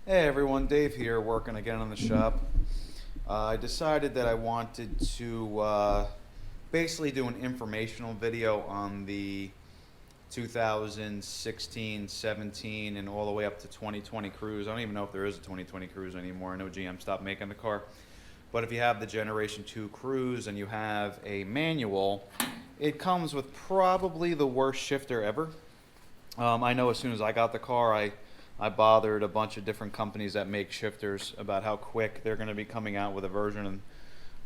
Hey everyone, Dave here, working again on the shop. I decided that I wanted to basically do an informational video on the 2016, 17, and all the way up to 2020 Cruze. I don't even know if there is a 2020 Cruze anymore. I know GM stopped making the car. But if you have the Generation 2 Cruze and you have a manual, it comes with probably the worst shifter ever. I know as soon as I got the car, I bothered a bunch of different companies that make shifters about how quick they're going to be coming out with a version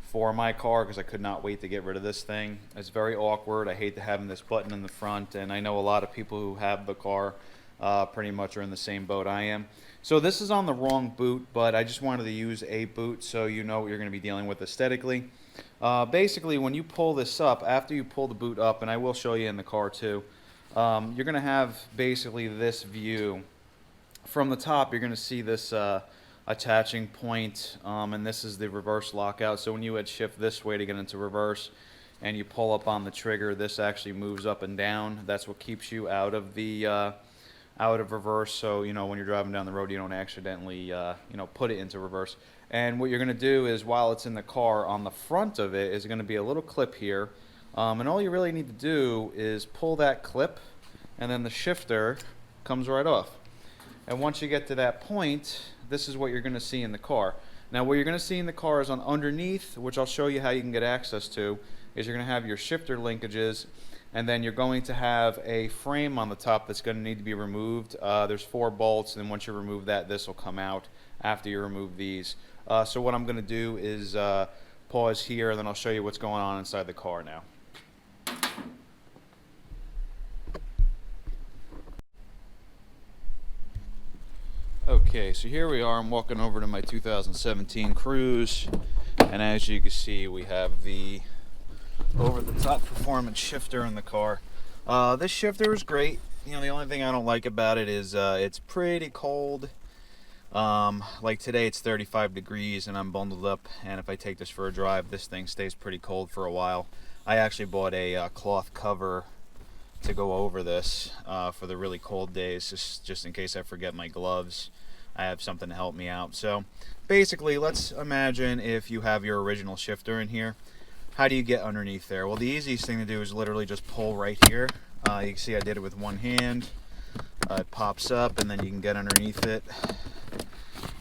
for my car because I could not wait to get rid of this thing. It's very awkward. I hate having this button in the front, and I know a lot of people who have the car pretty much are in the same boat I am. So this is on the wrong boot, but I just wanted to use a boot so you know what you're going to be dealing with aesthetically. Basically, when you pull this up, after you pull the boot up, and I will show you in the car too, you're going to have basically this view. From the top, you're going to see this attaching point, and this is the reverse lockout. So when you hit shift this way to get into reverse and you pull up on the trigger, this actually moves up and down. That's what keeps you out of the out of reverse, so you know when you're driving down the road you don't accidentally put it into reverse. And what you're going to do is, while it's in the car, on the front of it is going to be a little clip here, and all you really need to do is pull that clip, and then the shifter comes right off. And once you get to that point, this is what you're going to see in the car. Now what you're going to see in the car is on underneath, which I'll show you how you can get access to, is you're going to have your shifter linkages, and then you're going to have a frame on the top that's going to need to be removed. There's 4 bolts, and then once you remove that, this will come out after you remove these. So what I'm going to do is pause here, and then I'll show you what's going on inside the car now. Okay, so here we are. I'm walking over to my 2017 Cruze, and as you can see, we have the over-the-top performance shifter in the car. This shifter is great. You know, the only thing I don't like about it is it's pretty cold. Like today it's 35 degrees and I'm bundled up, and if I take this for a drive, this thing stays pretty cold for a while. I actually bought a cloth cover to go over this for the really cold days, just in case I forget my gloves. I have something to help me out. So basically, let's imagine if you have your original shifter in here. How do you get underneath there? Well, the easiest thing to do is literally just pull right here. You can see I did it with one hand. It pops up, and then you can get underneath it,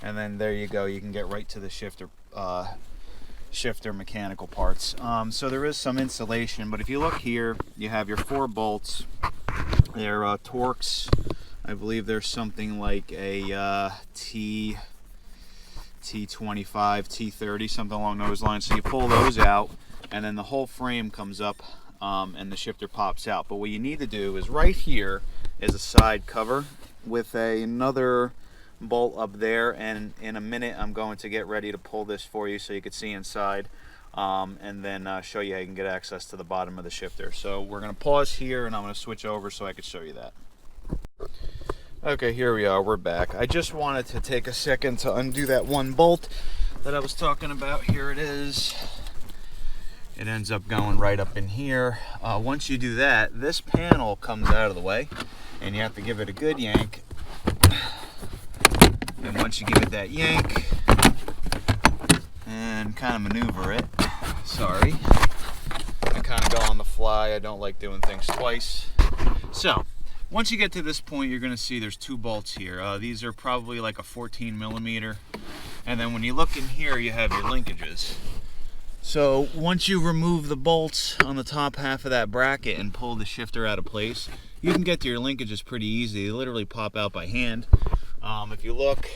and then there you go. You can get right to the shifter mechanical parts. So there is some insulation, but if you look here, you have your 4 bolts. They're Torx. I believe there's something like a T25, T30, something along those lines. So you pull those out, and then the whole frame comes up, and the shifter pops out. But what you need to do is, right here is a side cover with another bolt up there, and in a minute I'm going to get ready to pull this for you so you can see inside, and then show you how you can get access to the bottom of the shifter. So we're going to pause here, and I'm going to switch over so I can show you that. Okay, here we are, we're back. I just wanted to take a second to undo that one bolt that I was talking about. Here it is. It ends up going right up in here. Once you do that, this panel comes out of the way, and you have to give it a good yank. And once you give it that yank and kind of maneuver it, sorry, I kind of go on the fly. I don't like doing things twice. So once you get to this point, you're going to see there's 2 bolts here. These are probably like a 14 millimeter. And then when you look in here, you have your linkages. So once you remove the bolts on the top half of that bracket and pull the shifter out of place, you can get to your linkages pretty easy. They literally pop out by hand. If you look,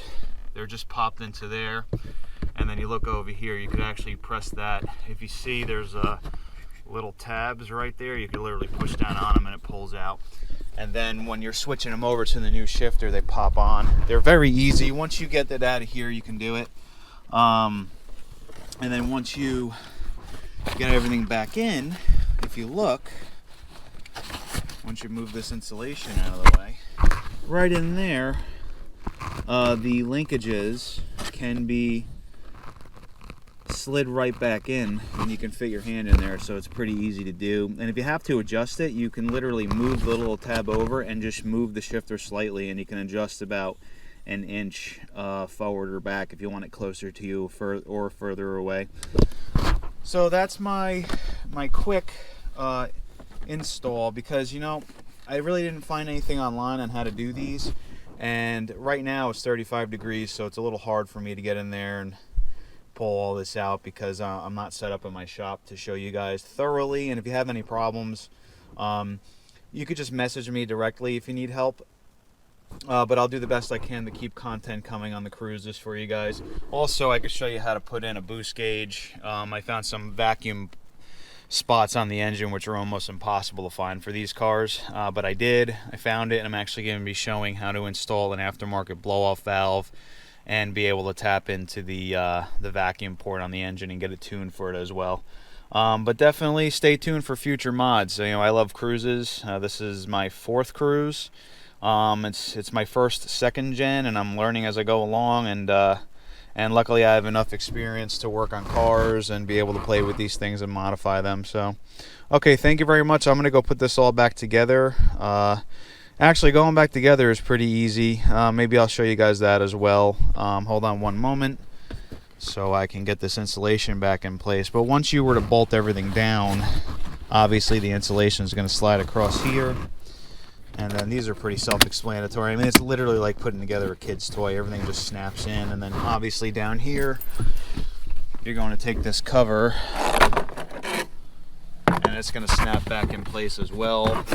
they're just popped into there. And then you look over here, you could actually press that. If you see, there's little tabs right there. You can literally push down on them and it pulls out. And then when you're switching them over to the new shifter, they pop on. They're very easy. Once you get that out of here, you can do it. And then once you get everything back in, if you look, once you move this insulation out of the way, right in there, the linkages can be slid right back in, and you can fit your hand in there, so it's pretty easy to do. And if you have to adjust it, you can literally move the little tab over and just move the shifter slightly, and you can adjust about an inch forward or back if you want it closer to you or further away. So that's my quick install, because I really didn't find anything online on how to do these, and right now it's 35 degrees, so it's a little hard for me to get in there and pull all this out, because I'm not set up in my shop to show you guys thoroughly. And if you have any problems, you could just message me directly if you need help, but I'll do the best I can to keep content coming on the Cruzes for you guys. Also, I could show you how to put in a boost gauge. I found some vacuum spots on the engine which are almost impossible to find for these cars, but I found it, and I'm actually going to be showing how to install an aftermarket blow-off valve and be able to tap into the vacuum port on the engine and get it tuned for it as well. But definitely stay tuned for future mods. I love Cruzes. This is my 4th Cruze. It's my first 2nd gen, and I'm learning as I go along, and luckily I have enough experience to work on cars and be able to play with these things and modify them. So, okay, thank you very much. I'm going to go put this all back together. Actually, going back together is pretty easy. Maybe I'll show you guys that as well. Hold on one moment so I can get this insulation back in place. But once you were to bolt everything down, obviously the insulation is going to slide across here. And then these are pretty self-explanatory. I mean, it's literally like putting together a kid's toy. Everything just snaps in. And then obviously down here, you're going to take this cover, and it's going to snap back in place as well.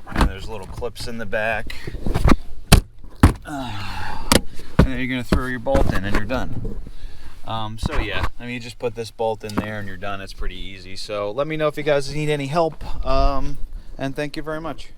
And there's little clips in the back. And then you're going to throw your bolt in and you're done. So yeah, I mean, you just put this bolt in there and you're done. It's pretty easy. So let me know if you guys need any help, and thank you very much.